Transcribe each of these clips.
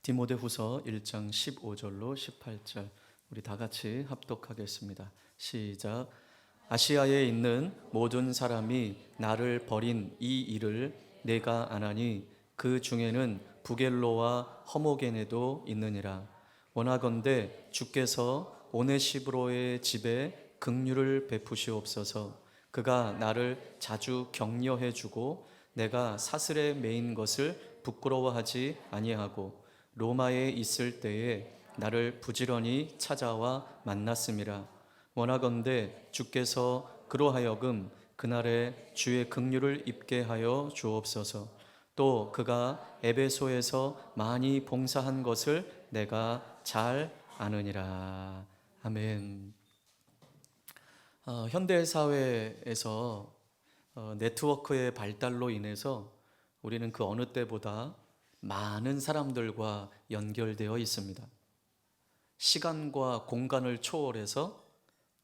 디모데후서 1장 15절로 18절 우리 다 같이 합독하겠습니다. 시작. 아시아에 있는 모든 사람이 나를 버린 이 일을 내가 아나니 그 중에는 부겔로와 허모게네도 있느니라. 원하건대 주께서 오네시브로의 집에 긍휼을 베푸시옵소서. 그가 나를 자주 격려해 주고 내가 사슬에 매인 것을 부끄러워하지 아니하고 로마에 있을 때에 나를 부지런히 찾아와 만났음이라. 원하건대 주께서 그로 하여금 그날에 주의 긍휼을 입게 하여 주옵소서. 또 그가 에베소에서 많이 봉사한 것을 내가 잘 아느니라. 아멘. 현대 사회에서 네트워크의 발달로 인해서 우리는 그 어느 때보다 많은 사람들과 연결되어 있습니다. 시간과 공간을 초월해서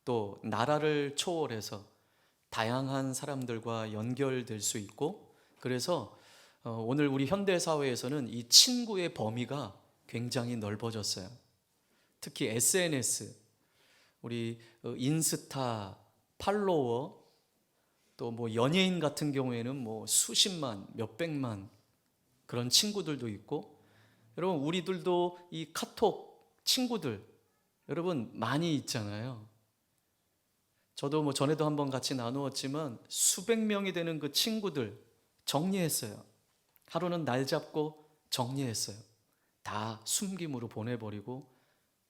또 나라를 초월해서 다양한 사람들과 연결될 수 있고, 그래서 오늘 우리 현대 사회에서는 이 친구의 범위가 굉장히 넓어졌어요. 특히 SNS, 우리 인스타, 팔로워, 또 뭐 연예인 같은 경우에는 뭐 수십만, 몇백만 그런 친구들도 있고, 여러분 우리들도 이 카톡 친구들 여러분 많이 있잖아요. 저도 뭐 전에도 한번 같이 나누었지만 수백 명이 되는 그 친구들 정리했어요. 하루는 날 잡고 정리했어요. 다 숨김으로 보내버리고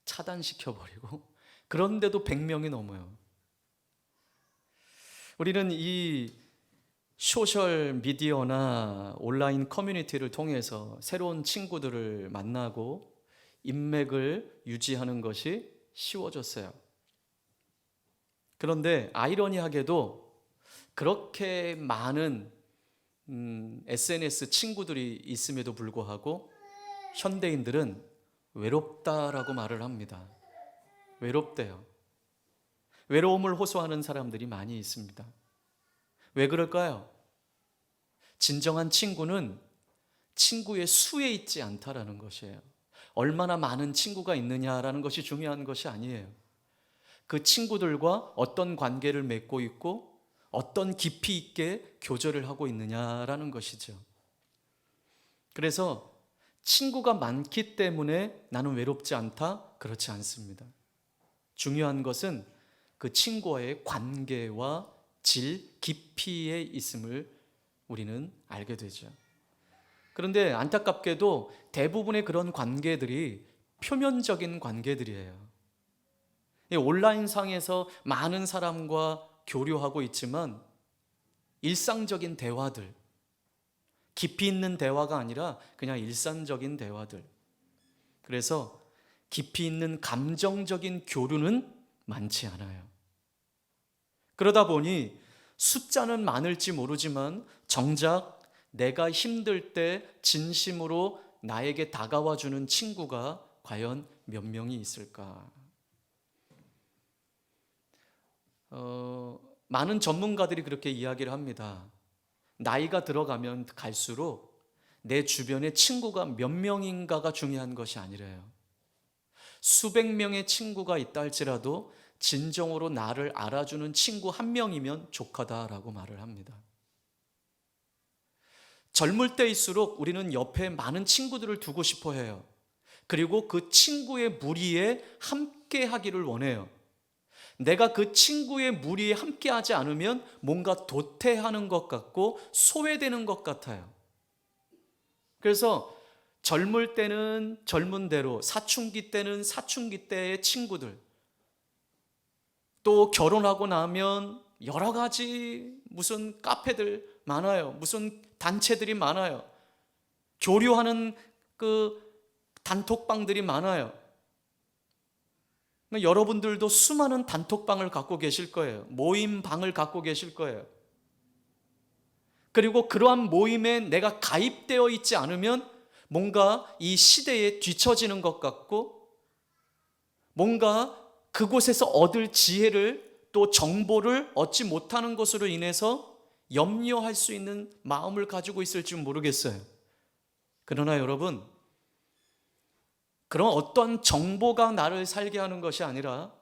차단시켜버리고, 그런데도 100명이 넘어요. 우리는 이 소셜 미디어나 온라인 커뮤니티를 통해서 새로운 친구들을 만나고 인맥을 유지하는 것이 쉬워졌어요. 그런데 아이러니하게도 그렇게 많은 SNS 친구들이 있음에도 불구하고 현대인들은 외롭다라고 말을 합니다. 외롭대요. 외로움을 호소하는 사람들이 많이 있습니다. 왜 그럴까요? 진정한 친구는 친구의 수에 있지 않다라는 것이에요. 얼마나 많은 친구가 있느냐라는 것이 중요한 것이 아니에요. 그 친구들과 어떤 관계를 맺고 있고 어떤 깊이 있게 교제를 하고 있느냐라는 것이죠. 그래서 친구가 많기 때문에 나는 외롭지 않다? 그렇지 않습니다. 중요한 것은 그 친구와의 관계와 질, 깊이에 있음을 우리는 알게 되죠. 그런데 안타깝게도 대부분의 그런 관계들이 표면적인 관계들이에요. 온라인상에서 많은 사람과 교류하고 있지만 일상적인 대화들, 깊이 있는 대화가 아니라 그냥 일상적인 대화들. 그래서 깊이 있는 감정적인 교류는 많지 않아요. 그러다 보니 숫자는 많을지 모르지만 정작 내가 힘들 때 진심으로 나에게 다가와 주는 친구가 과연 몇 명이 있을까? 많은 전문가들이 그렇게 이야기를 합니다. 나이가 들어가면 갈수록 내 주변에 친구가 몇 명인가가 중요한 것이 아니래요. 수백 명의 친구가 있다 할지라도 진정으로 나를 알아주는 친구 한 명이면 족하다라고 말을 합니다. 젊을 때일수록 우리는 옆에 많은 친구들을 두고 싶어 해요. 그리고 그 친구의 무리에 함께 하기를 원해요. 내가 그 친구의 무리에 함께 하지 않으면 뭔가 도태하는 것 같고 소외되는 것 같아요. 그래서 젊을 때는 젊은 대로, 사춘기 때는 사춘기 때의 친구들, 또 결혼하고 나면 여러 가지 무슨 카페들 많아요. 무슨 단체들이 많아요. 교류하는 그 단톡방들이 많아요. 여러분들도 수많은 단톡방을 갖고 계실 거예요. 모임방을 갖고 계실 거예요. 그리고 그러한 모임에 내가 가입되어 있지 않으면 뭔가 이 시대에 뒤처지는 것 같고, 뭔가 그곳에서 얻을 지혜를 또 정보를 얻지 못하는 것으로 인해서 염려할 수 있는 마음을 가지고 있을지 모르겠어요. 그러나 여러분, 그런 어떤 정보가 나를 살게 하는 것이 아니라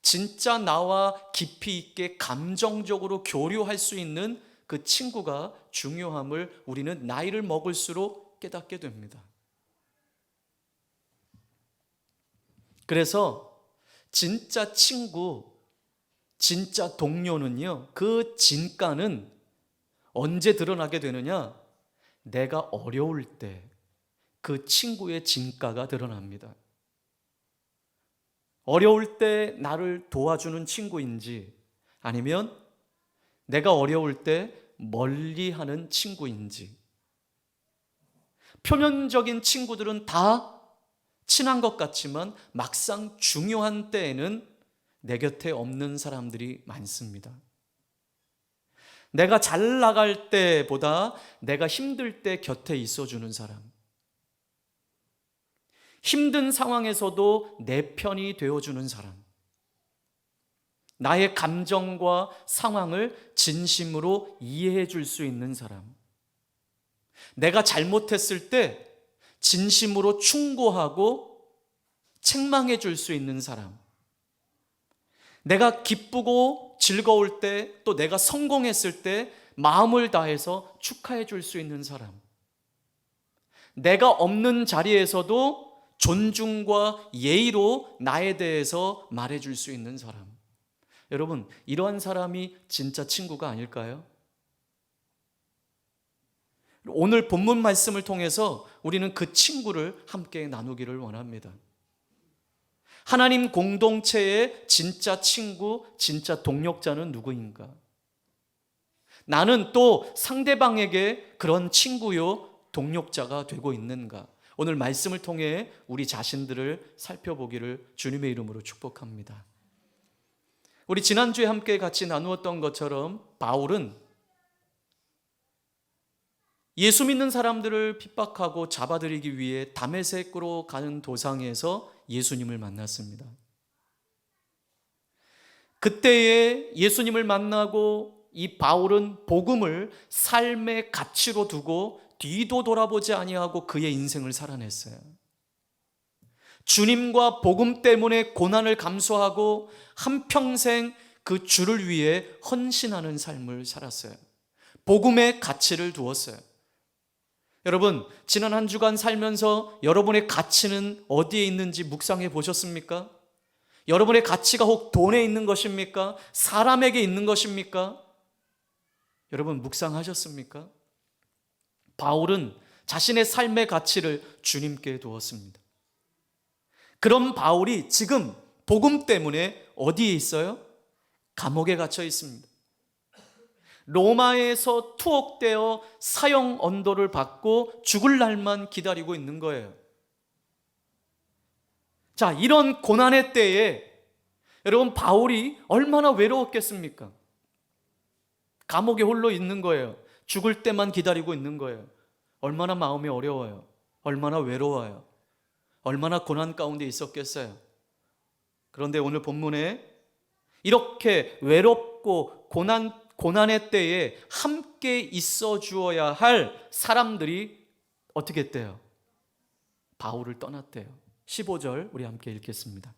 진짜 나와 깊이 있게 감정적으로 교류할 수 있는 그 친구가 중요함을 우리는 나이를 먹을수록 깨닫게 됩니다. 그래서 진짜 친구, 진짜 동료는요, 그 진가는 언제 드러나게 되느냐? 내가 어려울 때 그 친구의 진가가 드러납니다. 어려울 때 나를 도와주는 친구인지, 아니면 내가 어려울 때 멀리하는 친구인지. 표면적인 친구들은 다 친한 것 같지만 막상 중요한 때에는 내 곁에 없는 사람들이 많습니다. 내가 잘 나갈 때보다 내가 힘들 때 곁에 있어주는 사람, 힘든 상황에서도 내 편이 되어주는 사람, 나의 감정과 상황을 진심으로 이해해 줄 수 있는 사람, 내가 잘못했을 때 진심으로 충고하고 책망해 줄 수 있는 사람, 내가 기쁘고 즐거울 때, 또 내가 성공했을 때 마음을 다해서 축하해 줄 수 있는 사람, 내가 없는 자리에서도 존중과 예의로 나에 대해서 말해 줄 수 있는 사람. 여러분, 이러한 사람이 진짜 친구가 아닐까요? 오늘 본문 말씀을 통해서 우리는 그 친구를 함께 나누기를 원합니다. 하나님 공동체의 진짜 친구, 진짜 동력자는 누구인가? 나는 또 상대방에게 그런 친구요, 동력자가 되고 있는가? 오늘 말씀을 통해 우리 자신들을 살펴보기를 주님의 이름으로 축복합니다. 우리 지난주에 함께 같이 나누었던 것처럼 바울은 예수 믿는 사람들을 핍박하고 잡아들이기 위해 다메섹으로 가는 도상에서 예수님을 만났습니다. 그때에 예수님을 만나고 이 바울은 복음을 삶의 가치로 두고 뒤도 돌아보지 아니하고 그의 인생을 살아냈어요. 주님과 복음 때문에 고난을 감수하고 한평생 그 주를 위해 헌신하는 삶을 살았어요. 복음의 가치를 두었어요. 여러분, 지난 한 주간 살면서 여러분의 가치는 어디에 있는지 묵상해 보셨습니까? 여러분의 가치가 혹 돈에 있는 것입니까? 사람에게 있는 것입니까? 여러분, 묵상하셨습니까? 바울은 자신의 삶의 가치를 주님께 두었습니다. 그럼 바울이 지금 복음 때문에 어디에 있어요? 감옥에 갇혀 있습니다. 로마에서 투옥되어 사형 언도를 받고 죽을 날만 기다리고 있는 거예요. 자, 이런 고난의 때에 여러분, 바울이 얼마나 외로웠겠습니까? 감옥에 홀로 있는 거예요. 죽을 때만 기다리고 있는 거예요. 얼마나 마음이 어려워요. 얼마나 외로워요. 얼마나 고난 가운데 있었겠어요. 그런데 오늘 본문에 이렇게 외롭고 고난의 때에 함께 있어 주어야 할 사람들이 어떻게 했대요? 바울을 떠났대요. 15절 우리 함께 읽겠습니다.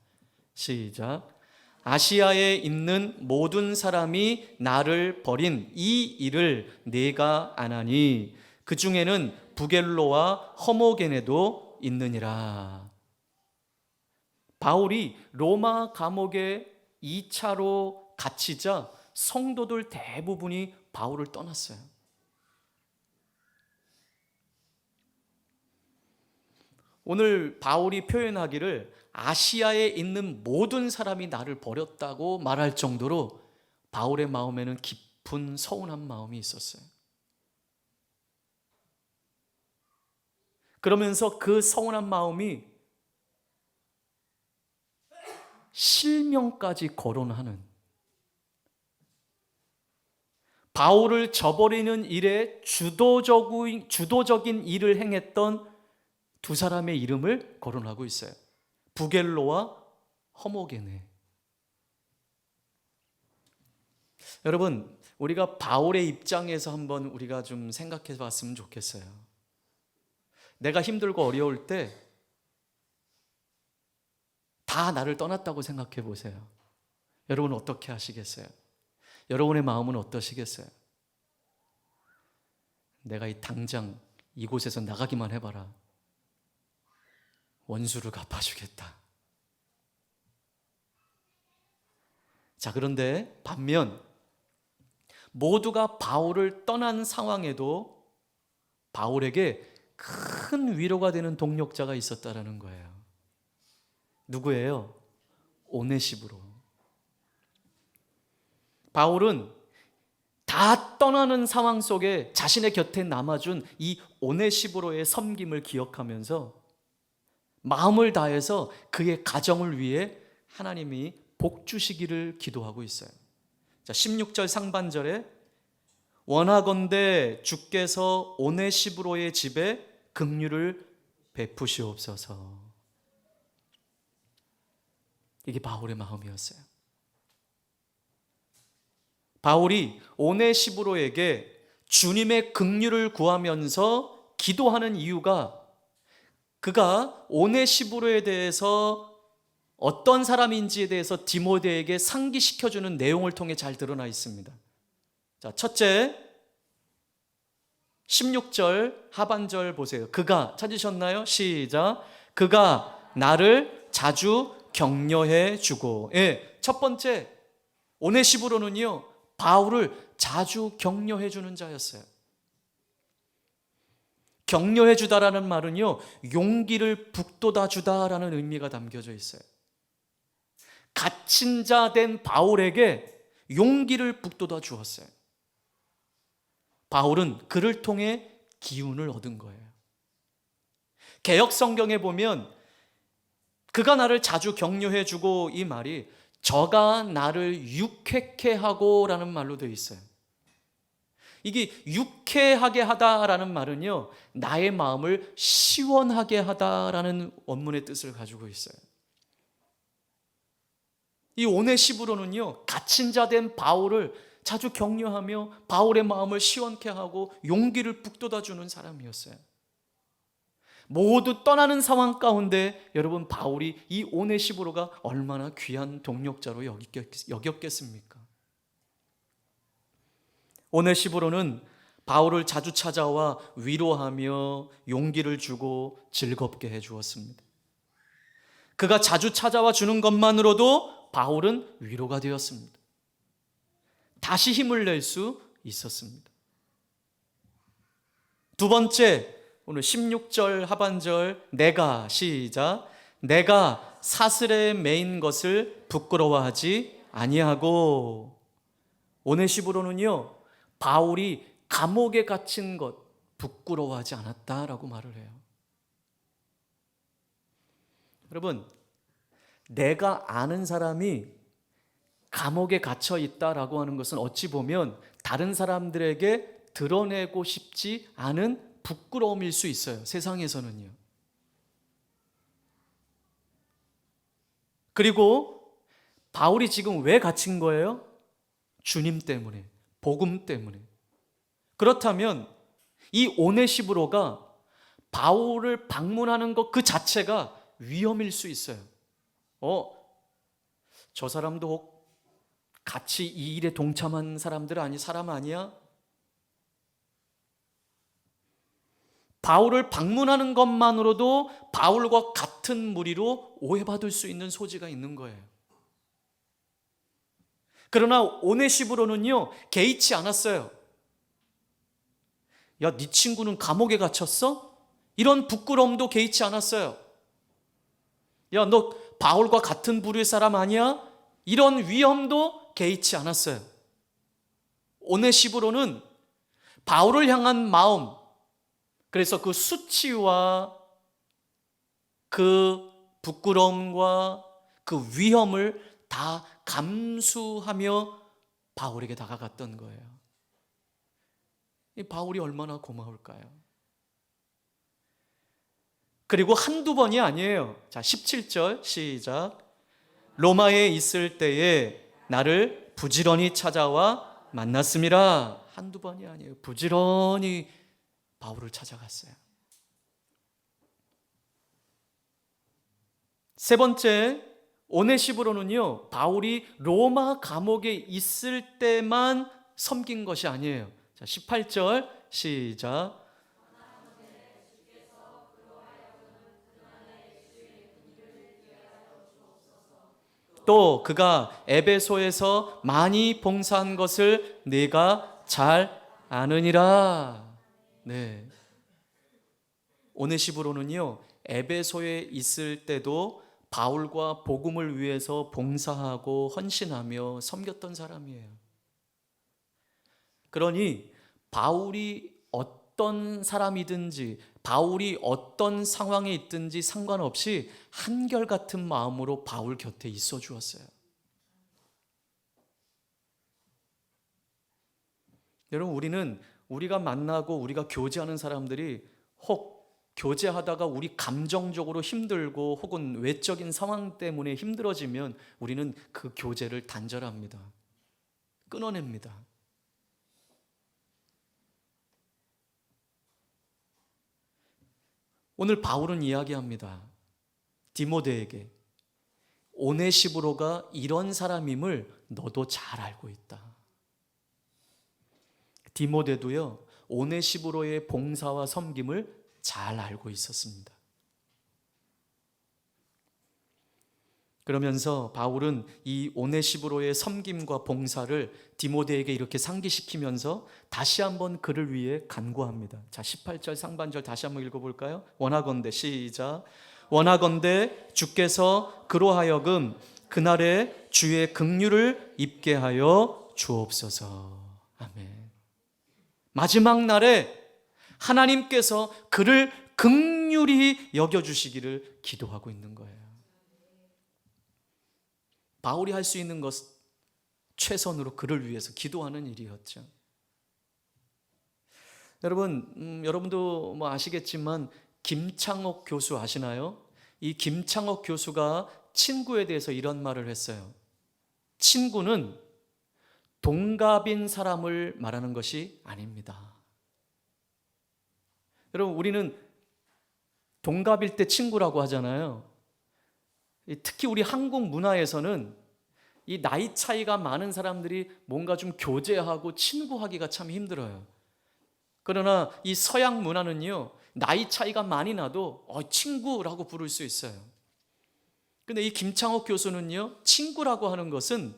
시작. 아시아에 있는 모든 사람이 나를 버린 이 일을 내가 아나니 그 중에는 부겔로와 허모게네도 있느니라. 바울이 로마 감옥에 2차로 갇히자 성도들 대부분이 바울을 떠났어요. 오늘 바울이 표현하기를 아시아에 있는 모든 사람이 나를 버렸다고 말할 정도로 바울의 마음에는 깊은 서운한 마음이 있었어요. 그러면서 그 서운한 마음이 실명까지 거론하는, 바울을 저버리는 일에 주도적인 일을 행했던 두 사람의 이름을 거론하고 있어요. 부겔로와 허모게네. 여러분, 우리가 바울의 입장에서 한번 우리가 좀 생각해 봤으면 좋겠어요. 내가 힘들고 어려울 때 다 나를 떠났다고 생각해 보세요. 여러분 어떻게 하시겠어요? 여러분의 마음은 어떠시겠어요? 내가 당장 이곳에서 나가기만 해봐라. 원수를 갚아주겠다. 자, 그런데 반면 모두가 바울을 떠난 상황에도 바울에게 큰 위로가 되는 동력자가 있었다라는 거예요. 누구예요? 오네시브로. 바울은 다 떠나는 상황 속에 자신의 곁에 남아준 이 오네시브로의 섬김을 기억하면서 마음을 다해서 그의 가정을 위해 하나님이 복 주시기를 기도하고 있어요. 자, 16절 상반절에 원하건대 주께서 오네시브로의 집에 긍휼을 베푸시옵소서. 이게 바울의 마음이었어요. 바울이 오네시브로에게 주님의 긍휼을 구하면서 기도하는 이유가 그가 오네시브로에 대해서 어떤 사람인지에 대해서 디모데에게 상기시켜주는 내용을 통해 잘 드러나 있습니다. 자, 첫째, 16절 하반절 보세요. 그가, 찾으셨나요? 시작. 그가 나를 자주 격려해 주고. 예, 첫 번째, 오네시브로는요, 바울을 자주 격려해 주는 자였어요. 격려해 주다라는 말은요, 용기를 북돋아 주다라는 의미가 담겨져 있어요. 갇힌 자 된 바울에게 용기를 북돋아 주었어요. 바울은 그를 통해 기운을 얻은 거예요. 개역 성경에 보면 그가 나를 자주 격려해 주고, 이 말이 저가 나를 유쾌케 하고 라는 말로 되어 있어요. 이게 유쾌하게 하다라는 말은요, 나의 마음을 시원하게 하다라는 원문의 뜻을 가지고 있어요. 이 오네시브로는요, 갇힌 자 된 바울을 자주 격려하며 바울의 마음을 시원케 하고 용기를 북돋아 주는 사람이었어요. 모두 떠나는 상황 가운데 여러분, 바울이 이 오네시브로가 얼마나 귀한 동력자로 여겼겠습니까? 오네시브로는 바울을 자주 찾아와 위로하며 용기를 주고 즐겁게 해주었습니다. 그가 자주 찾아와 주는 것만으로도 바울은 위로가 되었습니다. 다시 힘을 낼 수 있었습니다. 두 번째, 오늘 16절 하반절, 내가, 시작, 내가 사슬에 매인 것을 부끄러워하지 아니하고. 오네시브로는요, 바울이 감옥에 갇힌 것 부끄러워하지 않았다라고 말을 해요. 여러분, 내가 아는 사람이 감옥에 갇혀 있다라고 하는 것은 어찌 보면 다른 사람들에게 드러내고 싶지 않은 부끄러움일 수 있어요. 세상에서는요. 그리고 바울이 지금 왜 갇힌 거예요? 주님 때문에, 복음 때문에. 그렇다면 이 오네시브로가 바울을 방문하는 것 그 자체가 위험일 수 있어요. 저 사람도 혹 같이 이 일에 동참한 사람 아니야? 바울을 방문하는 것만으로도 바울과 같은 무리로 오해받을 수 있는 소지가 있는 거예요. 그러나 오네시브로는요, 개의치 않았어요. 야, 네 친구는 감옥에 갇혔어? 이런 부끄러움도 개의치 않았어요. 야, 너 바울과 같은 부류의 사람 아니야? 이런 위험도 개의치 않았어요. 오네시브로는 바울을 향한 마음, 그래서 그 수치와 그 부끄러움과 그 위험을 다 감수하며 바울에게 다가갔던 거예요. 이 바울이 얼마나 고마울까요? 그리고 한두 번이 아니에요. 자, 17절 시작. 로마에 있을 때에 나를 부지런히 찾아와 만났음이라. 한두 번이 아니에요. 부지런히 바울을 찾아갔어요. 세 번째, 오네시브로는요, 바울이 로마 감옥에 있을 때만 섬긴 것이 아니에요. 자, 18절 시작. 또 그가 에베소에서 많이 봉사한 것을 네가 잘 아느니라. 네. 오네시브로는요, 에베소에 있을 때도 바울과 복음을 위해서 봉사하고 헌신하며 섬겼던 사람이에요. 그러니 바울이 어떤 사람이든지, 바울이 어떤 상황에 있든지 상관없이 한결같은 마음으로 바울 곁에 있어 주었어요. 여러분, 우리가 만나고 우리가 교제하는 사람들이 혹 교제하다가 우리 감정적으로 힘들고 혹은 외적인 상황 때문에 힘들어지면 우리는 그 교제를 단절합니다. 끊어냅니다. 오늘 바울은 이야기합니다. 디모데에게 오네시브로가 이런 사람임을 너도 잘 알고 있다. 디모데도요, 오네시브로의 봉사와 섬김을 잘 알고 있었습니다. 그러면서 바울은 이 오네시브로의 섬김과 봉사를 디모데에게 이렇게 상기시키면서 다시 한번 그를 위해 간구합니다. 자, 18절 상반절 다시 한번 읽어볼까요? 원하건대 시작. 원하건대 주께서 그로 하여금 그날에 주의 긍휼을 입게 하여 주옵소서. 아멘. 마지막 날에 하나님께서 그를 긍휼히 여겨주시기를 기도하고 있는 거예요. 바울이 할 수 있는 것 최선으로 그를 위해서 기도하는 일이었죠. 여러분, 여러분도 아시겠지만 김창옥 교수 아시나요? 이 김창옥 교수가 친구에 대해서 이런 말을 했어요. 친구는 동갑인 사람을 말하는 것이 아닙니다. 여러분, 우리는 동갑일 때 친구라고 하잖아요. 특히 우리 한국 문화에서는 이 나이 차이가 많은 사람들이 뭔가 좀 교제하고 친구하기가 참 힘들어요. 그러나 이 서양 문화는요, 나이 차이가 많이 나도 친구라고 부를 수 있어요. 근데 이 김창옥 교수는요, 친구라고 하는 것은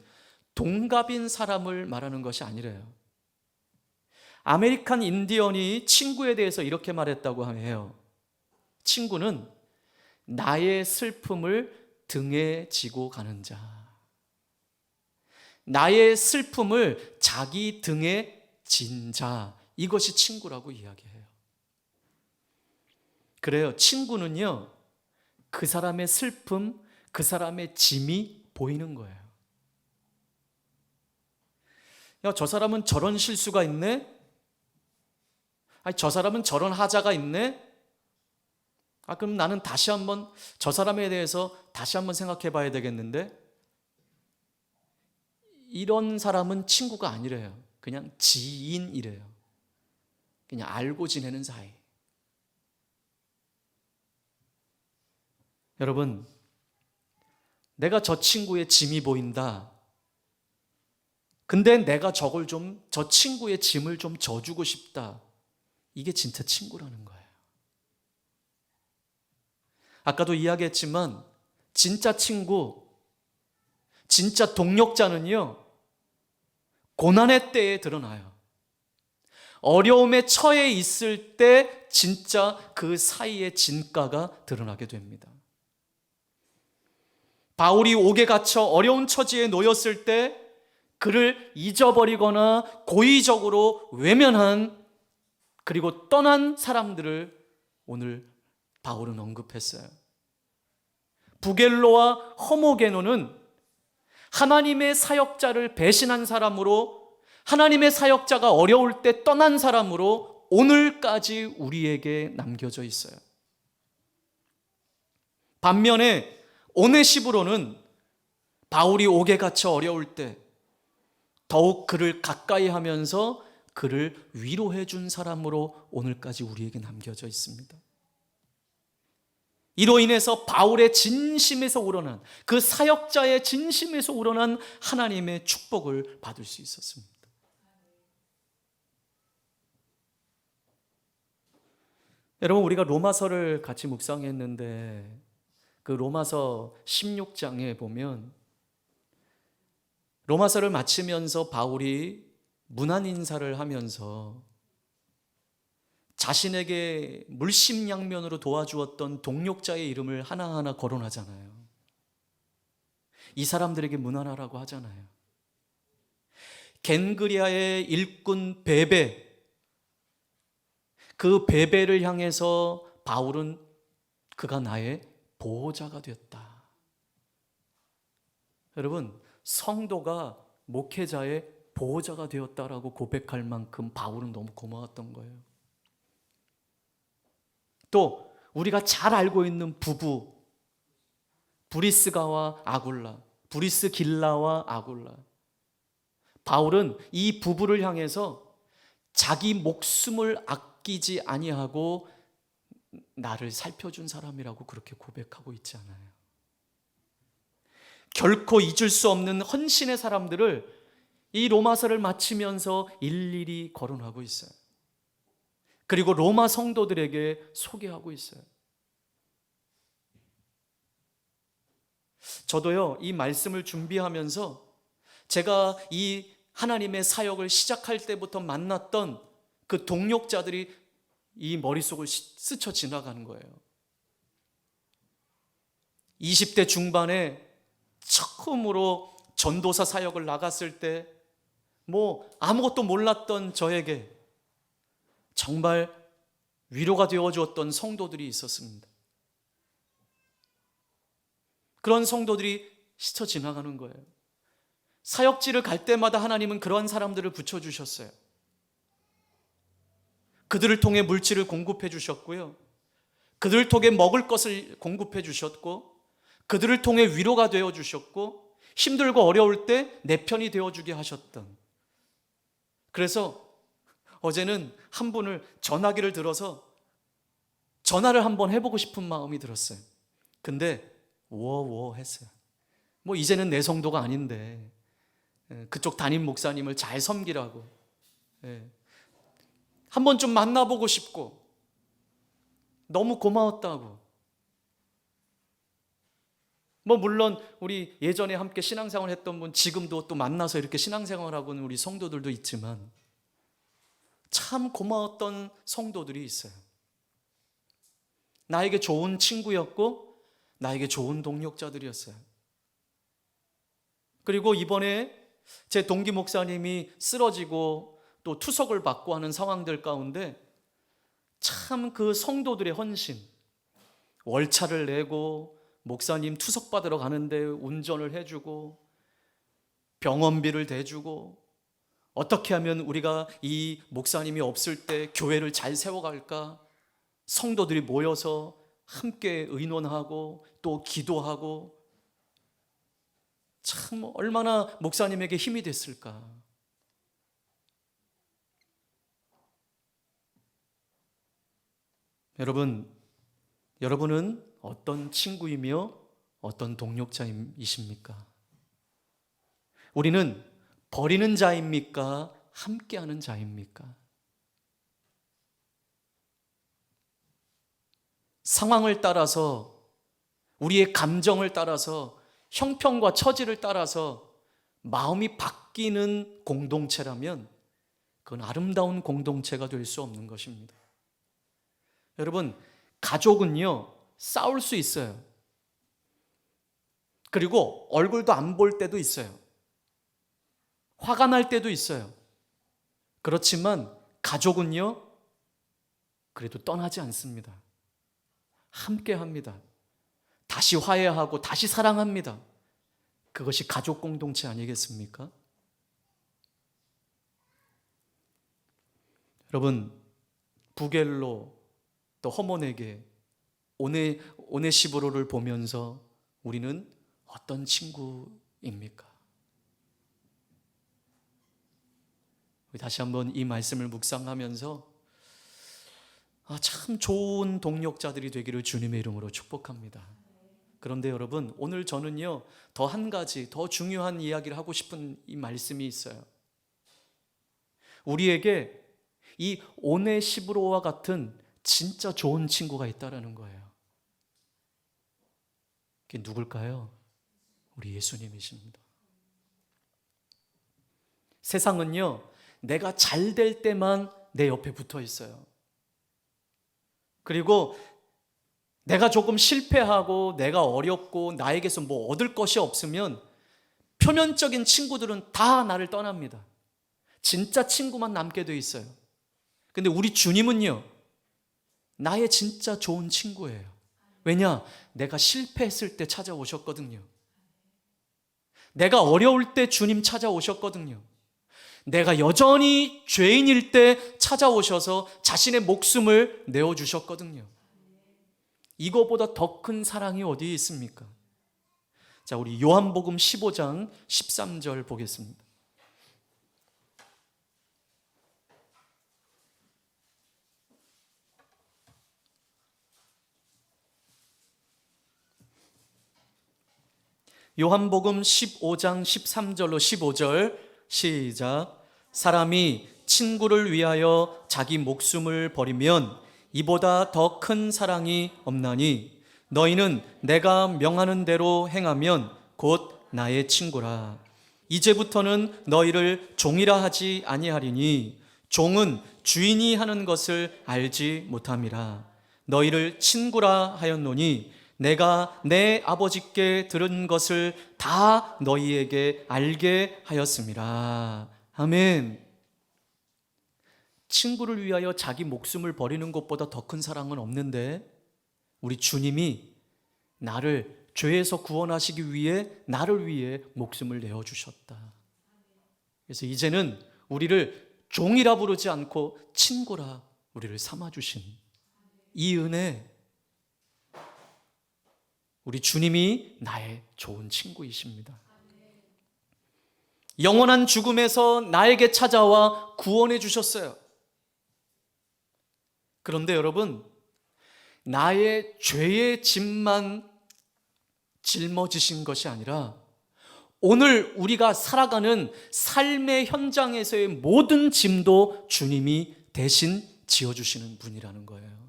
동갑인 사람을 말하는 것이 아니래요. 아메리칸 인디언이 친구에 대해서 이렇게 말했다고 해요. 친구는 나의 슬픔을 등에 지고 가는 자. 나의 슬픔을 자기 등에 진 자. 이것이 친구라고 이야기해요. 그래요. 친구는요, 그 사람의 슬픔, 그 사람의 짐이 보이는 거예요. 야, 저 사람은 저런 실수가 있네? 아니, 저 사람은 저런 하자가 있네? 그럼 나는 다시 한번 저 사람에 대해서 다시 한번 생각해 봐야 되겠는데? 이런 사람은 친구가 아니래요. 그냥 지인이래요. 그냥 알고 지내는 사이. 여러분, 내가 저 친구의 짐이 보인다. 근데 내가 저 친구의 짐을 좀 져주고 싶다. 이게 진짜 친구라는 거예요. 아까도 이야기했지만 진짜 친구, 진짜 동력자는요, 고난의 때에 드러나요. 어려움에 처해 있을 때 진짜 그 사이의 진가가 드러나게 됩니다. 바울이 옥에 갇혀 어려운 처지에 놓였을 때 그를 잊어버리거나 고의적으로 외면한 그리고 떠난 사람들을 오늘 바울은 언급했어요. 부겔로와 허모게노는 하나님의 사역자를 배신한 사람으로, 하나님의 사역자가 어려울 때 떠난 사람으로 오늘까지 우리에게 남겨져 있어요. 반면에 오네시브로는 바울이 옥에 갇혀 어려울 때 더욱 그를 가까이 하면서 그를 위로해 준 사람으로 오늘까지 우리에게 남겨져 있습니다. 이로 인해서 바울의 진심에서 우러난, 그 사역자의 진심에서 우러난 하나님의 축복을 받을 수 있었습니다. 여러분, 우리가 로마서를 같이 묵상했는데 그 로마서 16장에 보면 로마서를 마치면서 바울이 문안 인사를 하면서 자신에게 물심양면으로 도와주었던 동력자의 이름을 하나하나 거론하잖아요. 이 사람들에게 문안하라고 하잖아요. 겐그리아의 일꾼 베베, 그 베베를 향해서 바울은 그가 나의 보호자가 되었다. 여러분, 성도가 목회자의 보호자가 되었다라고 고백할 만큼 바울은 너무 고마웠던 거예요. 또 우리가 잘 알고 있는 부부 브리스가와 아굴라, 브리스길라와 아굴라, 바울은 이 부부를 향해서 자기 목숨을 아끼지 아니하고 나를 살펴준 사람이라고 그렇게 고백하고 있지 않아요. 결코 잊을 수 없는 헌신의 사람들을 이 로마서를 마치면서 일일이 거론하고 있어요. 그리고 로마 성도들에게 소개하고 있어요. 저도요, 이 말씀을 준비하면서 제가 이 하나님의 사역을 시작할 때부터 만났던 그 동력자들이 이 머릿속을 스쳐 지나가는 거예요. 20대 중반에 처음으로 전도사 사역을 나갔을 때 아무것도 몰랐던 저에게 정말 위로가 되어주었던 성도들이 있었습니다. 그런 성도들이 스쳐 지나가는 거예요. 사역지를 갈 때마다 하나님은 그러한 사람들을 붙여주셨어요. 그들을 통해 물질을 공급해 주셨고요, 그들을 통해 먹을 것을 공급해 주셨고, 그들을 통해 위로가 되어 주셨고, 힘들고 어려울 때 내 편이 되어주게 하셨던. 그래서 어제는 한 분을 전화기를 들어서 전화를 한번 해보고 싶은 마음이 들었어요. 근데 우어우어 했어요. 이제는 내 성도가 아닌데 그쪽 담임 목사님을 잘 섬기라고, 한번 좀 만나보고 싶고 너무 고마웠다고. 물론 우리 예전에 함께 신앙생활 했던 분, 지금도 또 만나서 이렇게 신앙생활하고 있는 우리 성도들도 있지만 참 고마웠던 성도들이 있어요. 나에게 좋은 친구였고 나에게 좋은 동력자들이었어요. 그리고 이번에 제 동기 목사님이 쓰러지고 또 투석을 받고 하는 상황들 가운데 참 그 성도들의 헌신, 월차를 내고 목사님 투석 받으러 가는데 운전을 해주고 병원비를 대주고, 어떻게 하면 우리가 이 목사님이 없을 때 교회를 잘 세워갈까, 성도들이 모여서 함께 의논하고 또 기도하고, 참 얼마나 목사님에게 힘이 됐을까. 여러분은 어떤 친구이며 어떤 동력자이십니까? 우리는 버리는 자입니까? 함께하는 자입니까? 상황을 따라서, 우리의 감정을 따라서, 형편과 처지를 따라서 마음이 바뀌는 공동체라면 그건 아름다운 공동체가 될 수 없는 것입니다. 여러분, 가족은요, 싸울 수 있어요. 그리고 얼굴도 안 볼 때도 있어요. 화가 날 때도 있어요. 그렇지만 가족은요, 그래도 떠나지 않습니다. 함께 합니다. 다시 화해하고 다시 사랑합니다. 그것이 가족 공동체 아니겠습니까? 여러분, 부겔로 또 허몬에게 오네시브로를 보면서 우리는 어떤 친구입니까? 우리 다시 한번 이 말씀을 묵상하면서 참 좋은 동력자들이 되기를 주님의 이름으로 축복합니다. 그런데 여러분, 오늘 저는요, 더 한 가지, 더 중요한 이야기를 하고 싶은 이 말씀이 있어요. 우리에게 이 오네시브로와 같은 진짜 좋은 친구가 있다라는 거예요. 그게 누굴까요? 우리 예수님이십니다. 세상은요, 내가 잘 될 때만 내 옆에 붙어 있어요. 그리고 내가 조금 실패하고 내가 어렵고 나에게서 뭐 얻을 것이 없으면 표면적인 친구들은 다 나를 떠납니다. 진짜 친구만 남게 돼 있어요. 근데 우리 주님은요, 나의 진짜 좋은 친구예요. 왜냐? 내가 실패했을 때 찾아오셨거든요. 내가 어려울 때 주님 찾아오셨거든요. 내가 여전히 죄인일 때 찾아오셔서 자신의 목숨을 내어주셨거든요. 이거보다 더 큰 사랑이 어디에 있습니까? 자, 우리 요한복음 15장 13절 보겠습니다. 요한복음 15장 13절로 15절 시작. 사람이 친구를 위하여 자기 목숨을 버리면 이보다 더 큰 사랑이 없나니 너희는 내가 명하는 대로 행하면 곧 나의 친구라. 이제부터는 너희를 종이라 하지 아니하리니 종은 주인이 하는 것을 알지 못함이라. 너희를 친구라 하였노니 내가 내 아버지께 들은 것을 다 너희에게 알게 하였음이라. 아멘. 친구를 위하여 자기 목숨을 버리는 것보다 더 큰 사랑은 없는데 우리 주님이 나를 죄에서 구원하시기 위해 나를 위해 목숨을 내어주셨다. 그래서 이제는 우리를 종이라 부르지 않고 친구라 우리를 삼아주신 이 은혜, 우리 주님이 나의 좋은 친구이십니다. 영원한 죽음에서 나에게 찾아와 구원해 주셨어요. 그런데 여러분, 나의 죄의 짐만 짊어지신 것이 아니라 오늘 우리가 살아가는 삶의 현장에서의 모든 짐도 주님이 대신 지어주시는 분이라는 거예요.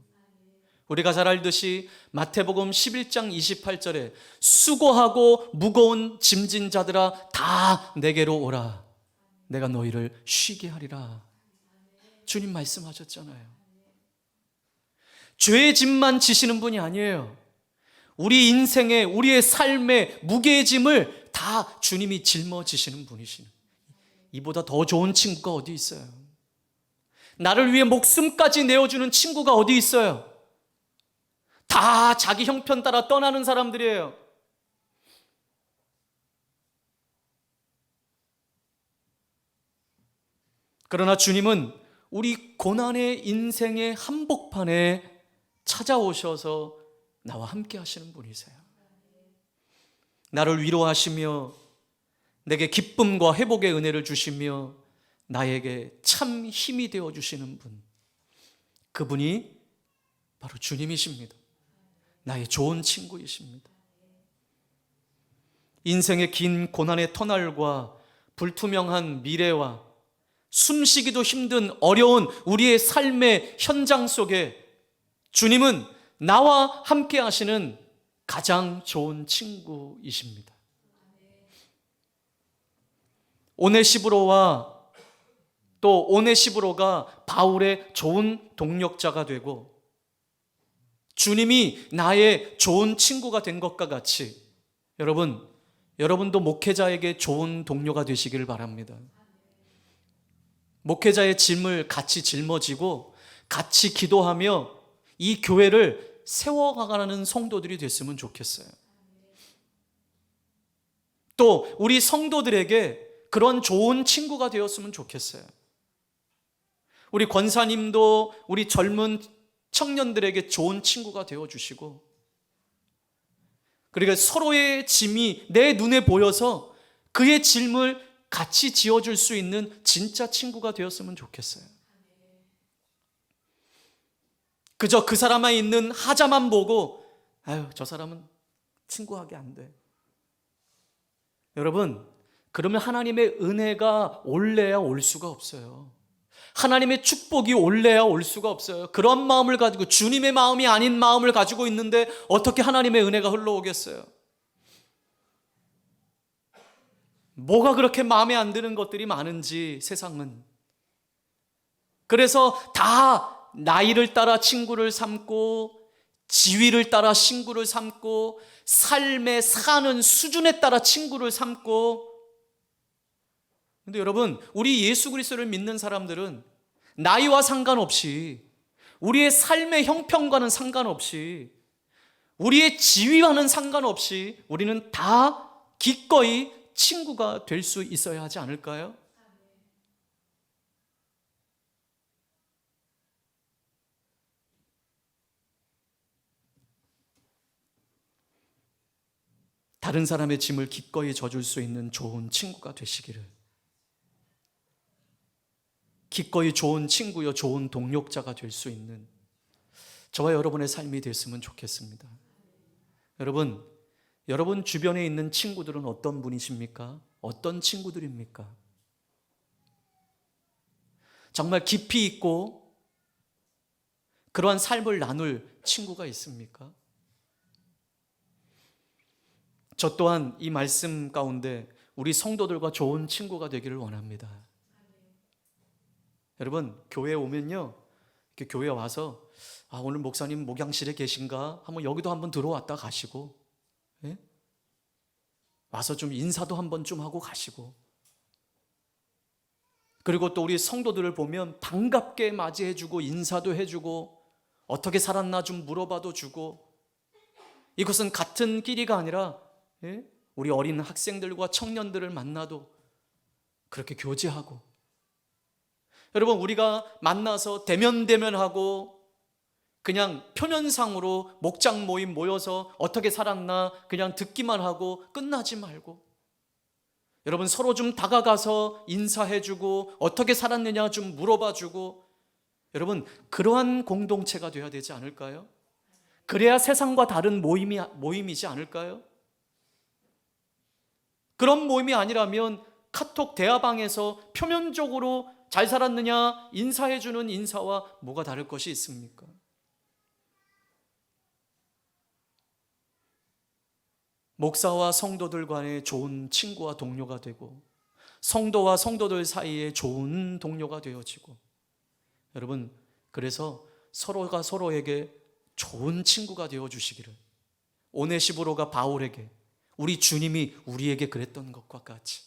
우리가 잘 알듯이 마태복음 11장 28절에 수고하고 무거운 짐진 자들아 다 내게로 오라. 내가 너희를 쉬게 하리라. 주님 말씀하셨잖아요. 죄의 짐만 지시는 분이 아니에요. 우리 인생의, 우리의 삶의 무게의 짐을 다 주님이 짊어지시는 분이시는, 이보다 더 좋은 친구가 어디 있어요? 나를 위해 목숨까지 내어주는 친구가 어디 있어요? 다 자기 형편 따라 떠나는 사람들이에요. 그러나 주님은 우리 고난의 인생의 한복판에 찾아오셔서 나와 함께 하시는 분이세요. 나를 위로하시며 내게 기쁨과 회복의 은혜를 주시며 나에게 참 힘이 되어주시는 분, 그분이 바로 주님이십니다. 나의 좋은 친구이십니다. 인생의 긴 고난의 터널과 불투명한 미래와 숨쉬기도 힘든 어려운 우리의 삶의 현장 속에 주님은 나와 함께 하시는 가장 좋은 친구이십니다. 오네시브로와 또 오네시브로가 바울의 좋은 동력자가 되고 주님이 나의 좋은 친구가 된 것과 같이 여러분도 목회자에게 좋은 동료가 되시기를 바랍니다. 목회자의 짐을 같이 짊어지고 같이 기도하며 이 교회를 세워가는 성도들이 됐으면 좋겠어요. 또 우리 성도들에게 그런 좋은 친구가 되었으면 좋겠어요. 우리 권사님도 우리 젊은 청년들에게 좋은 친구가 되어주시고, 그러니까 서로의 짐이 내 눈에 보여서 그의 짐을 같이 지어줄 수 있는 진짜 친구가 되었으면 좋겠어요. 그저 그 사람만 있는 하자만 보고 아유, 저 사람은 친구하기 안 돼. 여러분, 그러면 하나님의 은혜가 올래야 올 수가 없어요. 하나님의 축복이 올래야 올 수가 없어요. 그런 마음을 가지고 주님의 마음이 아닌 마음을 가지고 있는데 어떻게 하나님의 은혜가 흘러오겠어요? 뭐가 그렇게 마음에 안 드는 것들이 많은지 세상은. 그래서 다 나이를 따라 친구를 삼고 지위를 따라 친구를 삼고 삶의 사는 수준에 따라 친구를 삼고. 근데 여러분, 우리 예수 그리스도를 믿는 사람들은 나이와 상관없이, 우리의 삶의 형편과는 상관없이, 우리의 지위와는 상관없이 우리는 다 기꺼이 친구가 될 수 있어야 하지 않을까요? 다른 사람의 짐을 기꺼이 져줄 수 있는 좋은 친구가 되시기를, 기꺼이 좋은 친구요 좋은 동력자가 될 수 있는 저와 여러분의 삶이 됐으면 좋겠습니다. 여러분 주변에 있는 친구들은 어떤 분이십니까? 어떤 친구들입니까? 정말 깊이 있고 그러한 삶을 나눌 친구가 있습니까? 저 또한 이 말씀 가운데 우리 성도들과 좋은 친구가 되기를 원합니다. 여러분, 교회에 오면요, 이렇게 교회에 와서 오늘 목사님 목양실에 계신가? 한번 여기도 한번 들어왔다 가시고, 예? 와서 좀 인사도 한번 좀 하고 가시고, 그리고 또 우리 성도들을 보면 반갑게 맞이해주고 인사도 해주고 어떻게 살았나 좀 물어봐도 주고. 이것은 같은 끼리가 아니라, 예? 우리 어린 학생들과 청년들을 만나도 그렇게 교제하고. 여러분, 우리가 만나서 대면하고 그냥 표면상으로 목장 모임 모여서 어떻게 살았나 그냥 듣기만 하고 끝나지 말고, 여러분 서로 좀 다가가서 인사해주고 어떻게 살았느냐 좀 물어봐주고, 여러분 그러한 공동체가 되어야 되지 않을까요? 그래야 세상과 다른 모임이지 않을까요? 그런 모임이 아니라면 카톡 대화방에서 표면적으로 잘 살았느냐 인사해주는 인사와 뭐가 다를 것이 있습니까? 목사와 성도들 간에 좋은 친구와 동료가 되고 성도와 성도들 사이에 좋은 동료가 되어지고, 여러분 그래서 서로가 서로에게 좋은 친구가 되어주시기를, 오네시보로가 바울에게 우리 주님이 우리에게 그랬던 것과 같이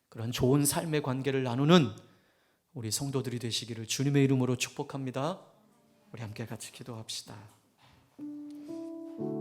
그런 좋은 삶의 관계를 나누는 우리 성도들이 되시기를 주님의 이름으로 축복합니다. 우리 함께 같이 기도합시다.